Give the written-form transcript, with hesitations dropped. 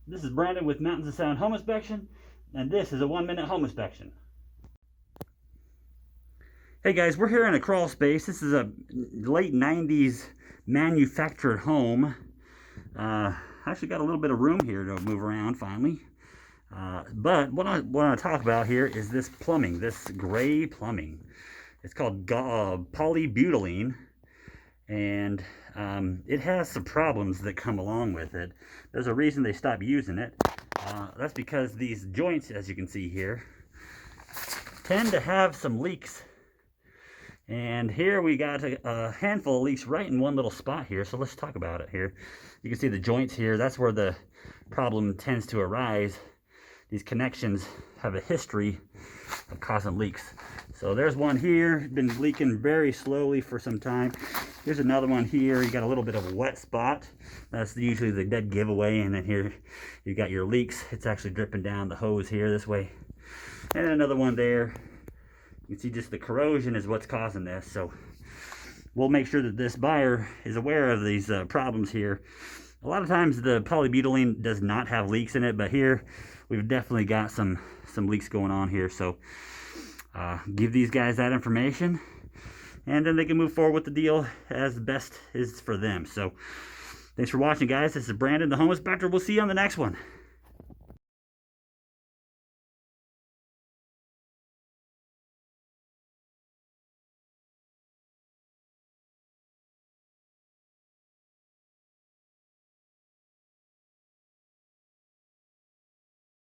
This is Brandon with Mountains of Sound Home Inspection, and this is a 1-minute home inspection. Hey guys, we're here in a crawl space. This is a late 90s manufactured home. Actually got a little bit of room here to move around finally. But what I want to talk about here is this plumbing, this gray plumbing. It's called Polybutylene, and it has some problems that come along with it. There's a reason they stopped using it. That's because these joints, as you can see here, tend to have some leaks. And here we got a handful of leaks right in one little spot here, so let's talk about it here. You can see the joints here. That's where the problem tends to arise. These connections have a history of causing leaks. So there's one here, been leaking very slowly for some time. Here's another one here. You got a little bit of a wet spot. That's usually the dead giveaway. And then here you got your leaks. It's actually dripping down the hose here this way. And another one there. You can see just the corrosion is what's causing this. So we'll make sure that this buyer is aware of these problems here. A lot of times the polybutylene does not have leaks in it, but here we've definitely got some leaks going on here. So give these guys that information, and then they can move forward with the deal as best is for them. So thanks for watching, guys. This is Brandon, the Home Inspector. We'll see you on the next one.